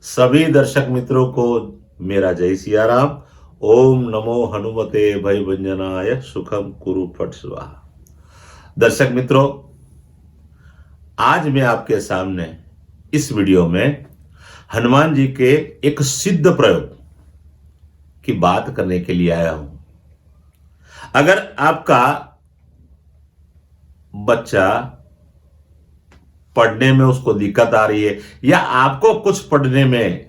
सभी दर्शक मित्रों को मेरा जय सिया राम। ओम नमो हनुमते भयभंजनाय सुखम कुरु फट स्वाहा। दर्शक मित्रों, आज मैं आपके सामने इस वीडियो में हनुमान जी के एक सिद्ध प्रयोग की बात करने के लिए आया हूं। अगर आपका बच्चा पढ़ने में उसको दिक्कत आ रही है या आपको कुछ पढ़ने में,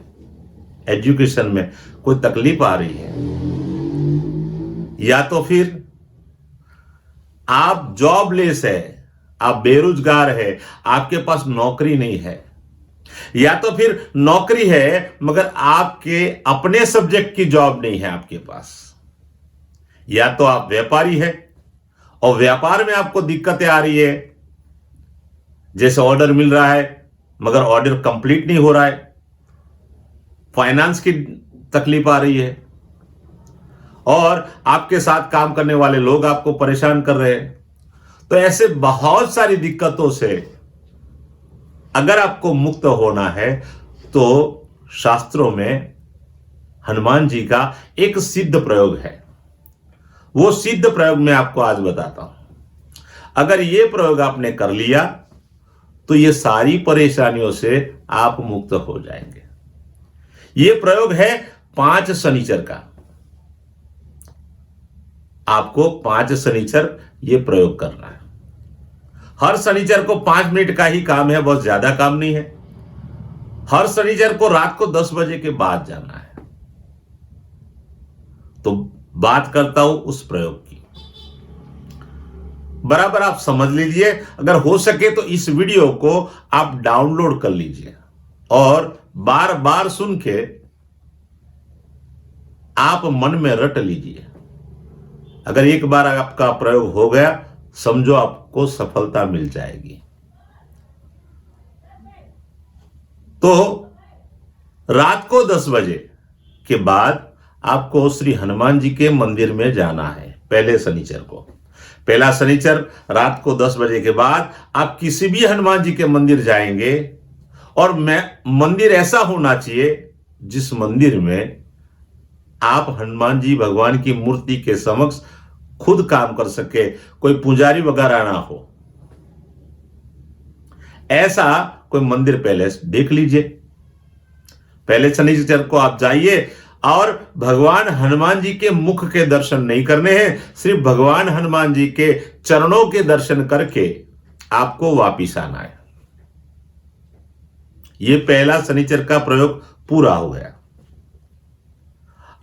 एजुकेशन में कोई तकलीफ आ रही है, या तो फिर आप जॉबलेस है, आप बेरोजगार है, आपके पास नौकरी नहीं है, या तो फिर नौकरी है मगर आपके अपने सब्जेक्ट की जॉब नहीं है आपके पास, या तो आप व्यापारी है और व्यापार में आपको दिक्कतें आ रही है, जैसे ऑर्डर मिल रहा है मगर ऑर्डर कंप्लीट नहीं हो रहा है, फाइनेंस की तकलीफ आ रही है और आपके साथ काम करने वाले लोग आपको परेशान कर रहे हैं। तो ऐसे बहुत सारी दिक्कतों से अगर आपको मुक्त होना है तो शास्त्रों में हनुमान जी का एक सिद्ध प्रयोग है। वो सिद्ध प्रयोग मैं आपको आज बताता हूं। अगर ये प्रयोग आपने कर लिया तो ये सारी परेशानियों से आप मुक्त हो जाएंगे। ये प्रयोग है 5 शनिचर का। आपको 5 शनिचर ये प्रयोग करना है। हर शनिचर को 5 मिनट का ही काम है, बहुत ज्यादा काम नहीं है। हर शनिचर को रात को 10 बजे के बाद जाना है। तो बात करता हूं उस प्रयोग की, बराबर आप समझ लीजिए। अगर हो सके तो इस वीडियो को आप डाउनलोड कर लीजिए और बार बार सुन के आप मन में रट लीजिए। अगर एक बार आपका प्रयोग हो गया, समझो आपको सफलता मिल जाएगी। तो रात को 10 बजे के बाद आपको श्री हनुमान जी के मंदिर में जाना है। पहले शनिचर को, पहला शनिचर रात को 10 बजे के बाद आप किसी भी हनुमान जी के मंदिर जाएंगे और मंदिर ऐसा होना चाहिए जिस मंदिर में आप हनुमान जी भगवान की मूर्ति के समक्ष खुद काम कर सके, कोई पुजारी वगैरह ना हो। ऐसा कोई मंदिर पहले देख लीजिए। पहले शनिचर को आप जाइए और भगवान हनुमान जी के मुख के दर्शन नहीं करने हैं, सिर्फ भगवान हनुमान जी के चरणों के दर्शन करके आपको वापिस आना है। यह पहला शनिचर का प्रयोग पूरा हो गया।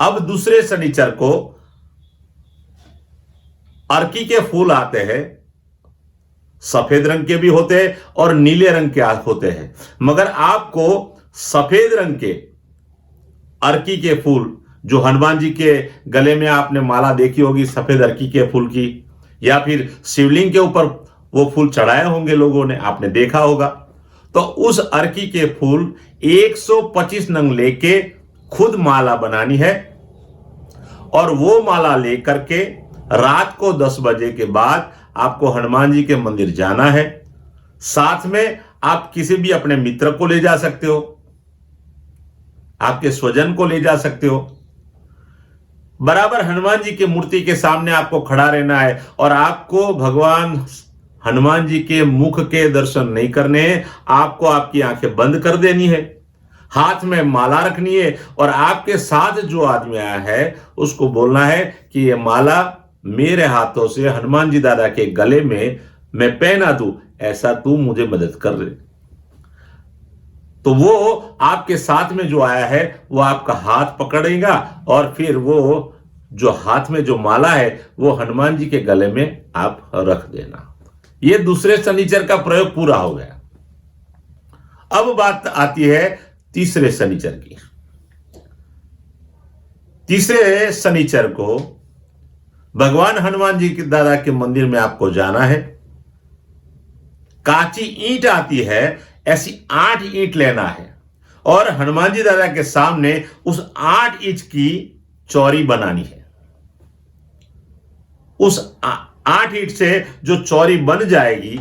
अब दूसरे शनिचर को अर्की के फूल आते हैं, सफेद रंग के भी होते हैं और नीले रंग के होते हैं, मगर आपको सफेद रंग के अर्की के फूल, जो हनुमान जी के गले में आपने माला देखी होगी सफेद अर्की के फूल की, या फिर शिवलिंग के ऊपर वो फूल चढ़ाए होंगे लोगों ने, आपने देखा होगा। तो उस अर्की के फूल 125 नंग लेके खुद माला बनानी है और वो माला लेकर के रात को 10 बजे के बाद आपको हनुमान जी के मंदिर जाना है। साथ में आप किसी भी अपने मित्र को ले जा सकते हो, आपके स्वजन को ले जा सकते हो। बराबर हनुमान जी की मूर्ति के सामने आपको खड़ा रहना है और आपको भगवान हनुमान जी के मुख के दर्शन नहीं करने हैं। आपको आपकी आंखें बंद कर देनी है, हाथ में माला रखनी है और आपके साथ जो आदमी आया है उसको बोलना है कि ये माला मेरे हाथों से हनुमान जी दादा के गले में मैं पहना दूं, ऐसा तू मुझे मदद कर दे। तो वो आपके साथ में जो आया है वो आपका हाथ पकड़ेगा और फिर वो जो हाथ में जो माला है वो हनुमान जी के गले में आप रख देना। ये दूसरे शनिचर का प्रयोग पूरा हो गया। अब बात आती है तीसरे शनिचर की। तीसरे शनिचर को भगवान हनुमान जी के दादा के मंदिर में आपको जाना है। कांची ईंट आती है, ऐसी 8 ईंट लेना है और हनुमान जी दादा के सामने उस 8 इंच की चौरी बनानी है। उस 8 ईंट से जो चौरी बन जाएगी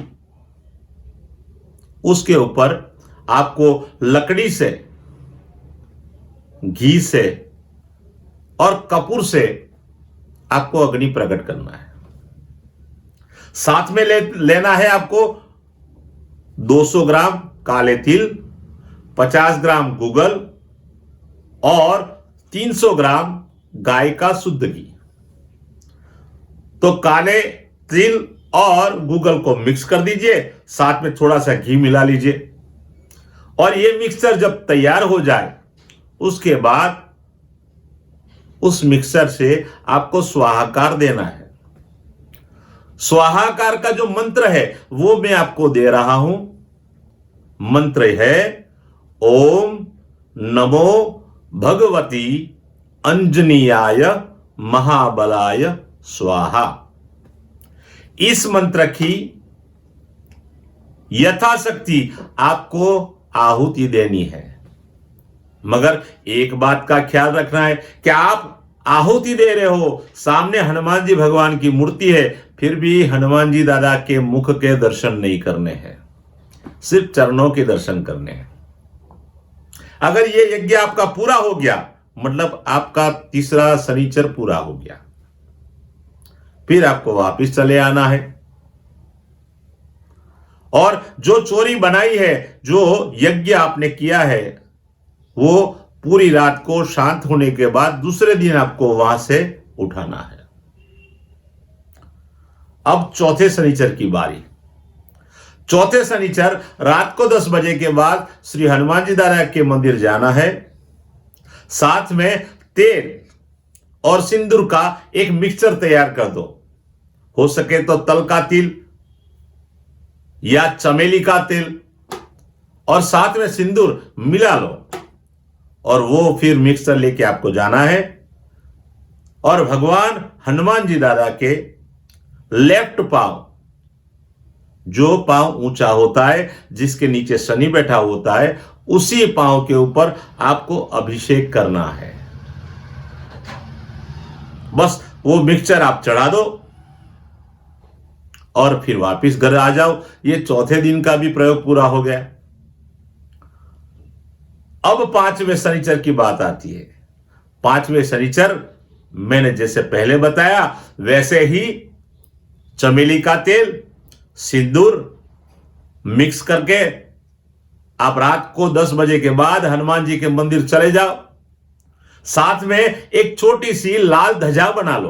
उसके ऊपर आपको लकड़ी से घी से और कपूर से आपको अग्नि प्रकट करना है। साथ में लेना है आपको 200 ग्राम काले तिल, 50 ग्राम गूगल और 300 ग्राम गाय का शुद्ध घी। तो काले तिल और गूगल को मिक्स कर दीजिए, साथ में थोड़ा सा घी मिला लीजिए और ये मिक्सचर जब तैयार हो जाए उसके बाद उस मिक्सचर से आपको स्वाहाकार देना है। स्वाहाकार का जो मंत्र है वो मैं आपको दे रहा हूं। मंत्र है ओम नमो भगवती अंजनीयाय महाबलाय स्वाहा। इस मंत्र की यथाशक्ति आपको आहुति देनी है, मगर एक बात का ख्याल रखना है कि आप आहुति दे रहे हो, सामने हनुमान जी भगवान की मूर्ति है, फिर भी हनुमान जी दादा के मुख के दर्शन नहीं करने हैं, सिर्फ चरणों के दर्शन करने हैं। अगर ये यज्ञ आपका पूरा हो गया मतलब आपका तीसरा शनिचर पूरा हो गया, फिर आपको वापस चले आना है और जो चोरी बनाई है, जो यज्ञ आपने किया है, वो पूरी रात को शांत होने के बाद दूसरे दिन आपको वहां से उठाना है। अब चौथे शनिचर की बारी। चौथे शनिचर रात को 10 बजे के बाद श्री हनुमान जी दादा के मंदिर जाना है। साथ में तेल और सिंदूर का एक मिक्सचर तैयार कर दो। हो सके तो तल का तिल या चमेली का तिल और साथ में सिंदूर मिला लो और वो फिर मिक्सचर लेके आपको जाना है और भगवान हनुमान जी दादा के लेफ्ट पांव, जो पांव ऊंचा होता है, जिसके नीचे शनि बैठा होता है, उसी पांव के ऊपर आपको अभिषेक करना है। बस वो मिक्सचर आप चढ़ा दो और फिर वापस घर आ जाओ। ये चौथे दिन का भी प्रयोग पूरा हो गया। अब पांचवें शनिचर की बात आती है। पांचवें शनिचर मैंने जैसे पहले बताया वैसे ही चमेली का तेल, सिंदूर मिक्स करके आप रात को 10 बजे के बाद हनुमान जी के मंदिर चले जाओ। साथ में एक छोटी सी लाल ध्वजा बना लो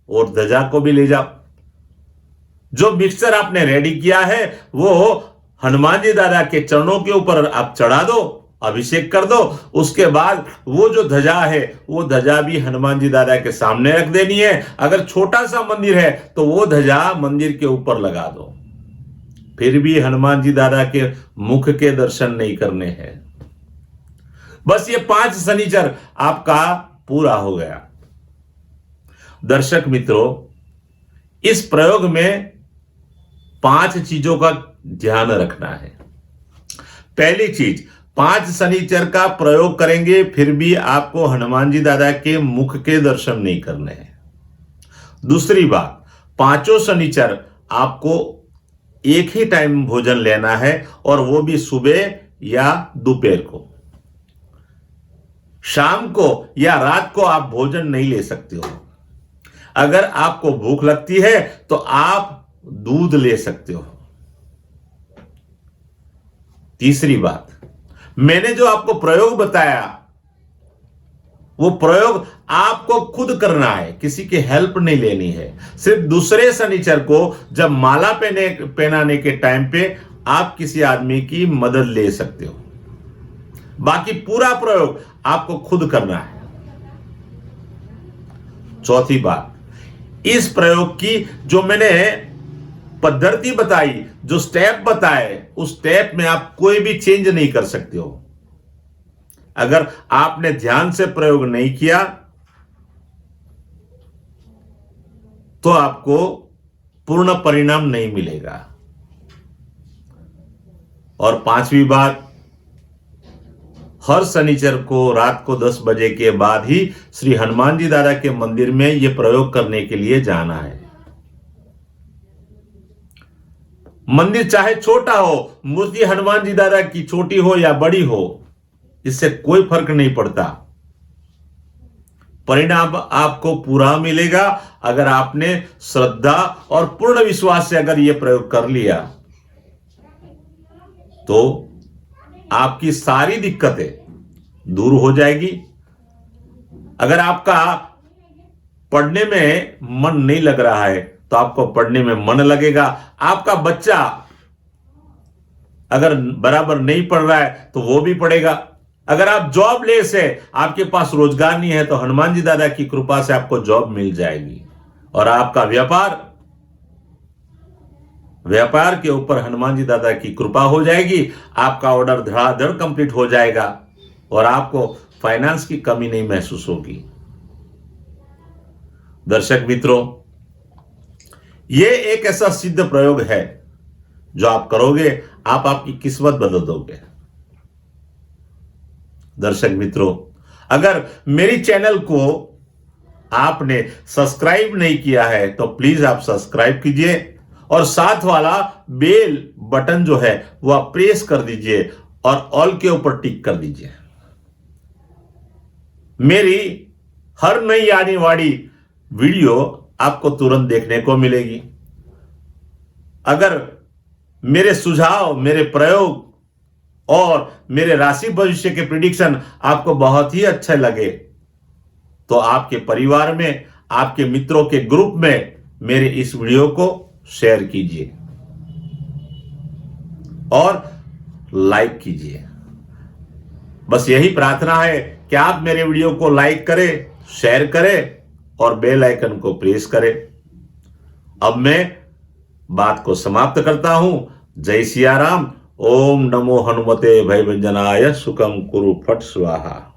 और ध्वजा को भी ले जाओ। जो मिक्सचर आपने रेडी किया है वो हनुमान जी दादा के चरणों के ऊपर आप चढ़ा दो, अभिषेक कर दो। उसके बाद वो जो ध्वजा है वो ध्वजा भी हनुमान जी दादा के सामने रख देनी है। अगर छोटा सा मंदिर है तो वो ध्वजा मंदिर के ऊपर लगा दो। फिर भी हनुमान जी दादा के मुख के दर्शन नहीं करने हैं। बस ये 5 शनिचर आपका पूरा हो गया। दर्शक मित्रों, इस प्रयोग में 5 चीजों का ध्यान रखना है। पहली चीज, 5 शनिचर का प्रयोग करेंगे फिर भी आपको हनुमान जी दादा के मुख के दर्शन नहीं करने हैं। दूसरी बात, 5 शनिचर आपको एक ही टाइम भोजन लेना है और वो भी सुबह या दोपहर को। शाम को या रात को आप भोजन नहीं ले सकते हो। अगर आपको भूख लगती है तो आप दूध ले सकते हो। तीसरी बात, मैंने जो आपको प्रयोग बताया वो प्रयोग आपको खुद करना है, किसी की हेल्प नहीं लेनी है। सिर्फ दूसरे शनिचर को जब माला पहनाने के टाइम पे आप किसी आदमी की मदद ले सकते हो। बाकी पूरा प्रयोग आपको खुद करना है। चौथी बात, इस प्रयोग की जो मैंने पद्धति बताई, जो स्टेप बताए, उस स्टेप में आप कोई भी चेंज नहीं कर सकते हो। अगर आपने ध्यान से प्रयोग नहीं किया तो आपको पूर्ण परिणाम नहीं मिलेगा। और 5वीं बात, हर शनिचर को रात को 10 बजे के बाद ही श्री हनुमान जी दादा के मंदिर में यह प्रयोग करने के लिए जाना है। मंदिर चाहे छोटा हो, मूर्ति हनुमान जी दादा की छोटी हो या बड़ी हो, इससे कोई फर्क नहीं पड़ता। परिणाम आपको पूरा मिलेगा अगर आपने श्रद्धा और पूर्ण विश्वास से अगर यह प्रयोग कर लिया तो आपकी सारी दिक्कतें दूर हो जाएगी। अगर आपका पढ़ने में मन नहीं लग रहा है तो आपको पढ़ने में मन लगेगा। आपका बच्चा अगर बराबर नहीं पढ़ रहा है तो वो भी पढ़ेगा। अगर आप जॉबलेस है, आपके पास रोजगार नहीं है, तो हनुमान जी दादा की कृपा से आपको जॉब मिल जाएगी और आपका व्यापार के ऊपर हनुमान जी दादा की कृपा हो जाएगी। आपका ऑर्डर धड़ाधड़ कंप्लीट हो जाएगा और आपको फाइनेंस की कमी नहीं महसूस होगी। दर्शक मित्रों, यह एक ऐसा सिद्ध प्रयोग है जो आप करोगे, आप आपकी किस्मत बदल दोगे। दर्शक मित्रों, अगर मेरी चैनल को आपने सब्सक्राइब नहीं किया है तो प्लीज आप सब्सक्राइब कीजिए और साथ वाला बेल बटन जो है वह प्रेस कर दीजिए और ऑल के ऊपर टिक कर दीजिए। मेरी हर नई आने वाली वीडियो आपको तुरंत देखने को मिलेगी। अगर मेरे सुझाव, मेरे प्रयोग और मेरे राशि भविष्य के प्रिडिक्शन आपको बहुत ही अच्छे लगे तो आपके परिवार में, आपके मित्रों के ग्रुप में मेरे इस वीडियो को शेयर कीजिए और लाइक कीजिए। बस यही प्रार्थना है कि आप मेरे वीडियो को लाइक करें, शेयर करें और बेल आइकन को प्रेस करें। अब मैं बात को समाप्त करता हूं। जय सिया राम। ओम नमो हनुमते भयभंजनाय सुखम कुरु फट स्वाहा।